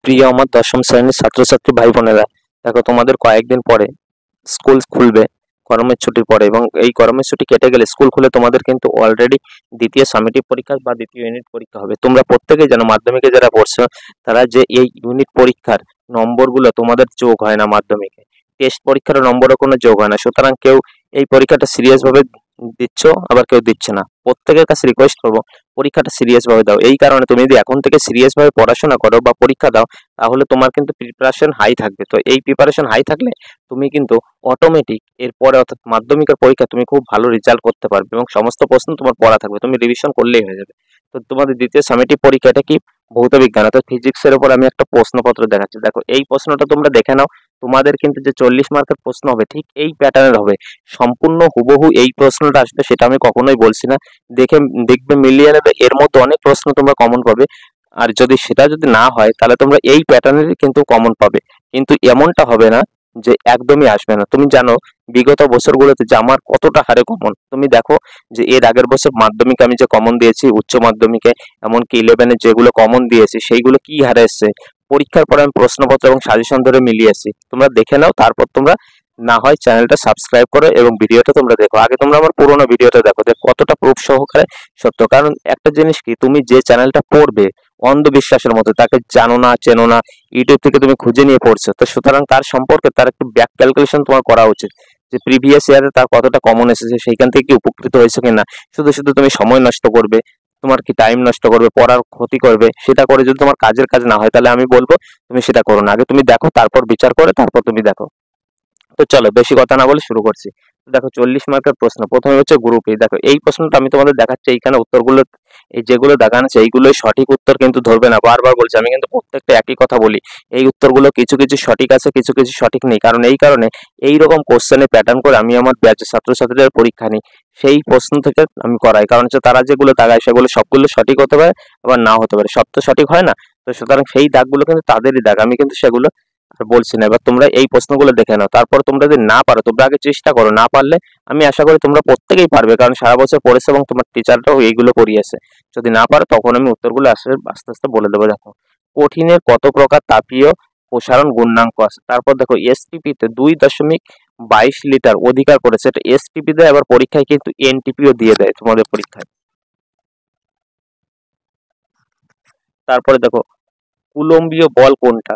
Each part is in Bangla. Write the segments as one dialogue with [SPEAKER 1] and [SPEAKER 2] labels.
[SPEAKER 1] প্রিয় আমার দশম শ্রেণীর ছাত্রছাত্রী ভাই বোনেরা, দেখো তোমাদের কয়েকদিন পরে স্কুল খুলবে গরমের ছুটির পরে, এবং এই গরমের ছুটি কেটে গেলে স্কুল খুলে তোমাদের কিন্তু অলরেডি দ্বিতীয় সামেটিভ পরীক্ষা বা দ্বিতীয় ইউনিট পরীক্ষা হবে। তোমরা প্রত্যেকেই জানো মাধ্যমিকে যারা পড়ছো তারা যে এই ইউনিট পরীক্ষার নম্বরগুলো তোমাদের যোগ হয় না, মাধ্যমিকে টেস্ট পরীক্ষার নম্বরও কোনো যোগ হয় না। সুতরাং কেউ এই পরীক্ষাটা সিরিয়াস ভাবে দিচ্ছ, আবার কেউ দিচ্ছে না। প্রত্যেকের কাছে রিকোয়েস্ট করবো পরীক্ষাটা সিরিয়াস ভাবে দাও। এই কারণে তুমি যদি এখন থেকে সিরিয়াস ভাবে পড়াশোনা করো বা পরীক্ষা দাও, তাহলে তোমার কিন্তু প্রিপারেশন হাই থাকবে। তো এই প্রিপারেশন হাই থাকলে তুমি কিন্তু অটোমেটিক এরপরে অর্থাৎ মাধ্যমিকের পরীক্ষা তুমি খুব ভালো রেজাল্ট করতে পারবে এবং সমস্ত প্রশ্ন তোমার পড়া থাকবে, তুমি রিভিশন করলেই হয়ে যাবে। তো তোমাদের দ্বিতীয় সামেটিভ পরীক্ষাটা কি ভৌত বিজ্ঞান অর্থাৎ ফিজিক্সের উপর আমি একটা প্রশ্নপত্র দেখাচ্ছি। দেখো এই প্রশ্নটা তোমরা দেখে নাও। তোমাদের কিন্তু যে 40 মার্কের প্রশ্ন হবে ঠিক এই প্যাটার্নের হবে, সম্পূর্ণ হুবহু এই প্রশ্নটা আসবে সেটা আমি কখনোই বলছি না। দেখে দেখবে মিলিয়ে নেবে, এর মধ্যে অনেক প্রশ্ন তোমরা কমন পাবে। আর যদি না হয় তাহলে তোমরা এই প্যাটার্নেরই কিন্তু কমন পাবে, কিন্তু এমনটা হবে না যে একদমই আসবে না। তুমি জানো বিগত বছরগুলোতে যে আমার কতটা হারে কমন, তুমি দেখো যে এর আগের বছর মাধ্যমিকে আমি যে কমন দিয়েছি, উচ্চ মাধ্যমিকে এমনকি 11-এ যেগুলো কমন দিয়েছি সেইগুলো কি হারে এসছে। পরীক্ষার পরে আমি প্রশ্নপত্র এবং সাজেশন ধরে মিলিয়েছি, তোমরা দেখে নাও। তারপর তোমরা না হয় চ্যানেলটা সাবস্ক্রাইব করো এবং ভিডিওটা তোমরা দেখো। আগে তোমরা আমার পুরোনো ভিডিওটা দেখো, যে কতটা প্রুফ সহকারে সত্য। কারণ একটা জিনিস কি, তুমি যে চ্যানেলটা পড়বে অন্ধবিশ্বাসের মতো, তাকে জানো না চেনো না, ইউটিউব থেকে তুমি খুঁজে নিয়ে পড়ছো, তো সুতরাং তার সম্পর্কে তার একটু ব্যাক ক্যালকুলেশন তোমার করা উচিত, যে প্রিভিয়াস ইয়ারে তার কতটা কমন এসেছে, সেইখান থেকে কি উপকৃত হয়েছে কিনা। শুধু শুধু তুমি সময় নষ্ট করবে, তোমার কি টাইম নষ্ট করবে, পড়ার ক্ষতি করবে, সেটা করে যদি তোমার কাজের কাজ না হয় তাহলে আমি বলবো তুমি সেটা করো না। আগে তুমি দেখো, তারপর বিচার করে তারপর তুমি দেখো। তো চলো বেশি কথা না বলে শুরু করছি। দেখো 40 মার্কের প্রশ্ন, প্রথমে হচ্ছে গ্রুপ এ। দেখো এই প্রশ্নটা আমি তোমাদের দেখাচ্ছি, এইখানে উত্তরগুলো এই যেগুলো দেখানো আছে এইগুলোই সঠিক উত্তর, কিন্তু ধরবে না। বারবার বলছি, আমি কিন্তু প্রত্যেকটা একই কথা বলি। এই উত্তরগুলো কিছু কিছু সঠিক আছে, কিছু কিছু সঠিক নেই। কারণ এই কারণে এইরকম কোশ্চেনের প্যাটার্ন করে আমি আমার ব্যাচের ছাত্রছাত্রীদের পরীক্ষা নিই, সেই প্রশ্ন থেকে আমি করাই। কারণ হচ্ছে তারা যেগুলো দাগায় সেগুলো সবগুলো সঠিক হতে পারে, আবার নাও হতে পারে, সব তো সঠিক হয় না। তো সুতরাং সেই দাগগুলো কিন্তু তাদেরই দাগ, আমি কিন্তু সেগুলো আর বলছি না। এবার তোমরা এই প্রশ্নগুলো দেখে নাও, তারপর তোমরা যদি না পারো তোমরা আগে চেষ্টা করো, না পারলে আমি আশা করি তোমরা প্রত্যেকেই পারবে, কারণ সারা বছর পড়েছে এবং তোমার টিচাররাও এইগুলো পড়িয়েছে। যদি না পারো তখন আমি উত্তরগুলো আস্তে আস্তে আস্তে বলে দেবো। দেখো কঠিনের কত প্রকার তাপীয় প্রসারণ গুণাঙ্ক আছে। তারপর দেখো এসটিপি তে 2.22 লিটার অধিকার করেছে, এটা এসটিপি দেয়, আবার পরীক্ষায় কিন্তু এনটিপিও দিয়ে দেয় তোমাদের পরীক্ষায়। তারপরে দেখো কুলম্বীয় বল কোনটা।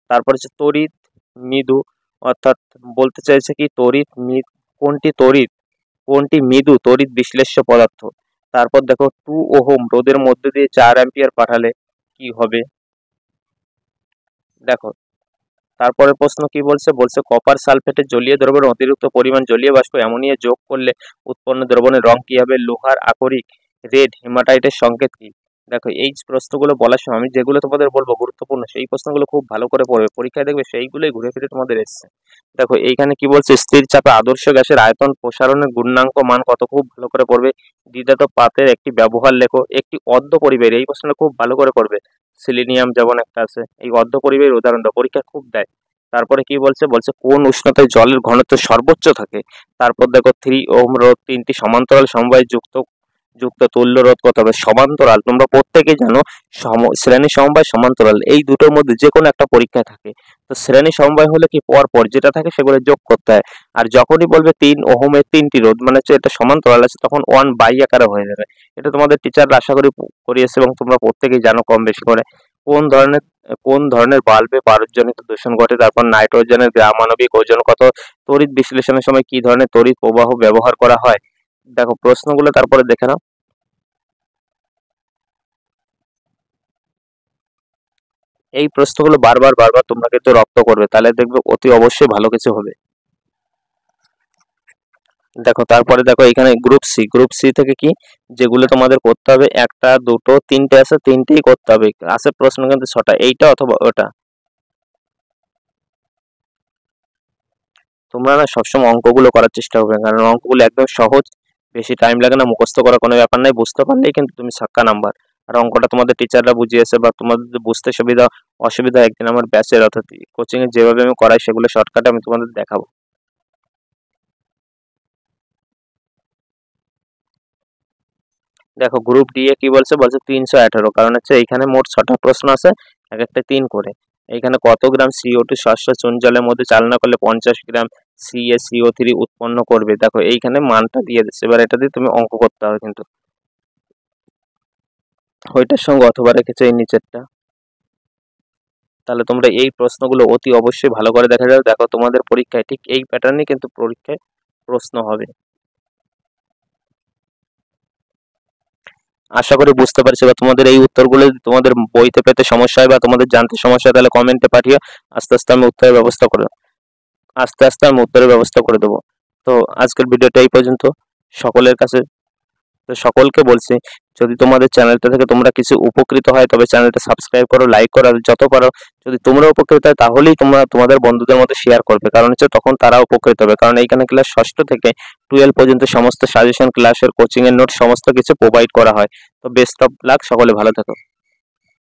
[SPEAKER 1] তারপর হচ্ছে তড়িৎ মৃদু, অর্থাৎ বলতে চাইছে কি কোনটি মৃদু তড়িৎ বিশ্লেষ্য পদার্থ। তারপর দেখো 2 ওহম রোধের মধ্যে দিয়ে 4 অ্যাম্পিয়ার পাঠালে কি হবে। দেখো তারপরের প্রশ্ন কি বলছে, বলছে কপার সালফেটের জলীয় দ্রবণের অতিরিক্ত পরিমাণ জলীয় বাষ্প অ্যামোনিয়া যোগ করলে উৎপন্ন দ্রবণের রং কি হবে। লোহার আকরিক রেড হেমাটাইটের সংকেত কি। দেখো এই প্রশ্নগুলো বলার সময় আমি যেগুলো তোমাদের বলবো গুরুত্বপূর্ণ, সেই প্রশ্নগুলো খুব ভালো করে পড়বে, পরীক্ষায় দেখবে সেইগুলোই ঘুরে ফিরে তোমাদের এসছে। দেখো এইখানে কি বলছে, স্থির চাপে আদর্শ গ্যাসের আয়তন প্রসারণের গুণাঙ্ক মান কত, খুব ভালো করে পড়বে। দ্বিধাত পাতের একটি ব্যবহার লেখো। একটি অর্ধ পরিবের, এই প্রশ্নটা খুব ভালো করে পড়বে। সিলিনিয়াম যেমন একটা আছে, এই অর্ধ পরিবের উদাহরণ দাও, পরীক্ষা খুব দেয়। তারপরে কি বলছে, বলছে কোন উষ্ণতায় জলের ঘনত্ব সর্বোচ্চ থাকে। তারপর দেখো 3 ওহম রোধ তিনটি সমান্তরাল সমবায় যুক্ত যুক্ত তুল্য রোধ কত হবে। সমান্তরাল তোমরা প্রত্যেকেই জানো, শ্রেণী সমবায় সমান্তরাল এই দুটোর মধ্যে যে কোনো একটা পরীক্ষায় থাকে। তো শ্রেণী সমবায় হলে কি পর পর যেটা থাকে সেগুলো যোগ করতে হয়। আর যখনই বলবে 3 ওহমের 3টি রোধ, মানে হচ্ছে এটা সমান্তরাল আছে, তখন 1 বাই আকারে হয়ে যাবে। এটা তোমাদের টিচাররা আশা করি করিয়েছে এবং তোমরা প্রত্যেকেই জানো কম বেশি করে। কোন ধরনের কোন ধরনের বাল্বে পারদজনিত দূষণ ঘটে। তারপর নাইট্রোজেনের গ্রামাণবিক ওজন কত। তড়িৎ বিশ্লেষণের সময় কি ধরনের তড়িৎ প্রবাহ ব্যবহার করা হয়। দেখো প্রশ্নগুলো তারপরে দেখে নাও। এই প্রশ্নগুলো বারবার বারবার তোমরা কিন্তু রপ্ত করবে, তাহলে দেখবে অতি অবশ্যই ভালো কিছু হবে। দেখো তারপরে দেখো এখানে গ্রুপ সি থেকে কি যেগুলো তোমাদের করতে হবে, একটা দুটো তিনটে আছে, তিনটেই করতে হবে। আছে প্রশ্ন কিন্তু 6টা, এইটা অথবা ওটা। তোমরা না সবসময় অঙ্কগুলো করার চেষ্টা করবে, কারণ অঙ্কগুলো একদম সহজ, বেশি টাইম লাগে না, মুখস্থ করার কোনো ব্যাপার নাই, বুঝতে পারলেই কিন্তু তুমি ছাক্কা নাম্বার। আর অঙ্কটা তোমাদের টিচাররা বুঝিয়েছে বা তোমাদের যদি বুঝতে অসুবিধা একদিন আমার ব্যাচের অর্থাৎ কোচিং এ যেভাবে আমি করাই সেগুলো শর্টকাটে আমি তোমাদের দেখাবো। দেখো গ্রুপ ডি এ কি বলছে, বলছে 318, কারণ হচ্ছে এইখানে মোট 6টা প্রশ্ন আছে, এক একটা 3 করে। এইখানে কত গ্রাম CO2 শস্য চুন জলের মধ্যে চালনা করলে 50 গ্রাম CaCO3 উৎপন্ন করবে। দেখো এইখানে মানটা দিয়ে দিচ্ছে, এবার এটা দিয়ে তুমি অঙ্ক করতে হবে কিন্তু ওইটার সঙ্গে অথবা রেখেছে এই নিচেরটা। তাহলে তোমরা এই প্রশ্নগুলো অতি অবশ্যই ভালো করে দেখা যাবে। দেখো তোমাদের পরীক্ষায় ঠিক এই প্যাটার্নে কিন্তু পরীক্ষায় প্রশ্ন হবে। আশা করি বুঝতে পারছো, বা তোমাদের এই উত্তরগুলো যদি তোমাদের বইতে পেতে সমস্যা হয় বা তোমাদের জানতে সমস্যা হয় তাহলে কমেন্টে পাঠিয়ে আস্তে আস্তে আমি উত্তরের ব্যবস্থা করে আমি উত্তরের ব্যবস্থা করে দেবো। তো আজকের ভিডিওটা এই পর্যন্ত। সকলের কাছে তো সকলকে বলছি, যদি তোমাদের চ্যানেলটা থেকে তোমরা কিছু উপকৃত হয় তবে চ্যানেলটা সাবস্ক্রাইব করো, লাইক করো, আর যত পারো যদি তোমরা উপকৃত হয় তাহলেই তোমরা তোমাদের বন্ধুদের মধ্যে শেয়ার করবে, কারণ হচ্ছে তখন তারা উপকৃত হবে। কারণ এইখানে ক্লাস 6ষ্ঠ থেকে 12 পর্যন্ত সমস্ত সাজেশন ক্লাসের কোচিং এর নোট সমস্ত কিছু প্রোভাইড করা হয়। তো বেস্ট অফ লাক, সকলে ভালো থেকো।